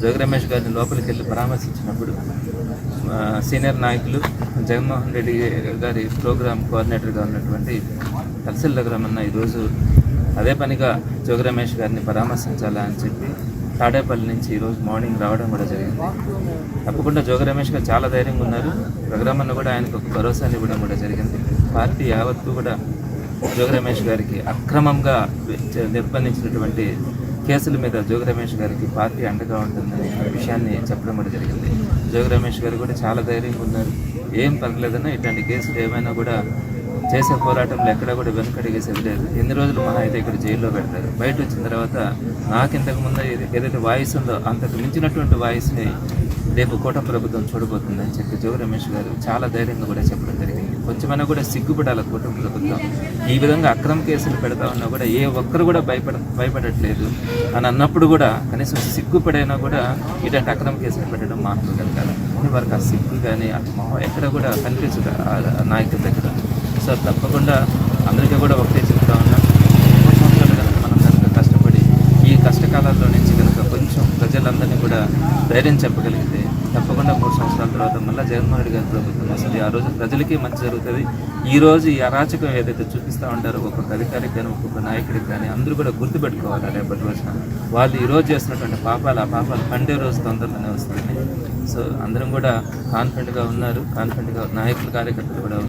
జోగి రమేష్ గారిని లోపలికి వెళ్ళి పరామర్శించినప్పుడు సీనియర్ నాయకులు జగన్మోహన్ రెడ్డి గారి ప్రోగ్రామ్ కోఆర్డినేటర్గా ఉన్నటువంటి తలసిల్ రఘురామన్న ఈరోజు అదే పనిగా జోగి రమేష్ గారిని పరామర్శించాలా అని చెప్పి తాడేపల్లి నుంచి ఈరోజు మార్నింగ్ రావడం కూడా జరిగింది. తప్పకుండా జోగి రమేష్ గారు చాలా ధైర్యంగా ఉన్నారు. రఘురామన్న కూడా ఆయనకు ఒక భరోసాని ఇవ్వడం కూడా జరిగింది. పార్టీ యావత్తు కూడా జోగి రమేష్ గారికి అక్రమంగా నిర్బంధించినటువంటి కేసుల మీద జోగి రమేష్ గారికి పార్టీ అండగా ఉంటుందని విషయాన్ని చెప్పడం కూడా జరిగింది. జోగి రమేష్ గారు కూడా చాలా ధైర్యంగా ఉన్నారు. ఏం పర్లేదన్నా ఇట్లాంటి కేసులు ఏమైనా కూడా చేసే పోరాటంలో ఎక్కడ కూడా వెనుకడిగేసేది లేదు. ఎన్ని రోజులు మహా అయితే ఇక్కడ జైల్లో పెడతారు. బయట వచ్చిన తర్వాత నాకు ఇంతకు ముందు ఏదైతే వాయిస్ ఉందో అంతకు మించినటువంటి వాయిస్ని రేపు కూటమి ప్రభుత్వం చూడబోతుందని చెప్పి జోగి రమేష్ గారు చాలా ధైర్యంగా కూడా చెప్పడం జరిగింది. కొంచెమైనా కూడా సిగ్గుపడాలి కూటమి ప్రభుత్వం. ఈ విధంగా అక్రమ కేసులు పెడతా ఉన్నా కూడా ఏ ఒక్కరు కూడా భయపడట్లేదు అని అన్నప్పుడు కూడా కనీసం సిగ్గుపడైనా కూడా ఇలాంటి అక్రమ కేసులు పెట్టడం మాట్లాడగలగాలి. వారికి ఆ సిగ్గు కానీ ఆ మొహం ఎక్కడ కూడా కనిపించదు నాయకుల దగ్గర. సో తప్పకుండా అందరికీ కూడా ఒకటే చెప్తా ఉన్నాం, 3 సంవత్సరాలు కనుక మనం కనుక కష్టపడి ఈ కష్టకాలాల్లో నుంచి కనుక కొంచెం ప్రజలందరినీ కూడా ధైర్యం చెప్పగలిగితే తప్పకుండా 3 సంవత్సరాల తర్వాత మళ్ళీ జగన్మోహన్ రెడ్డి గారి ప్రభుత్వం వస్తుంది. ఆ రోజు ప్రజలకి మంచి జరుగుతుంది. ఈ రోజు ఈ అరాచకం ఏదైతే చూపిస్తూ ఉంటారో ఒక్కొక్క అధికారికి కానీ ఒక్కొక్క నాయకుడికి కానీ అందరూ కూడా గుర్తుపెట్టుకోవాలి. రేపటి రోజున వాళ్ళు ఈరోజు చేస్తున్నటువంటి పాపాలు ఆ పాపాలు పండే రోజు తొందరలోనే వస్తుంది. సో అందరం కూడా కాన్ఫిడెంట్గా ఉన్నారు. కాన్ఫిడెంట్గా నాయకులు కార్యకర్తలు కూడా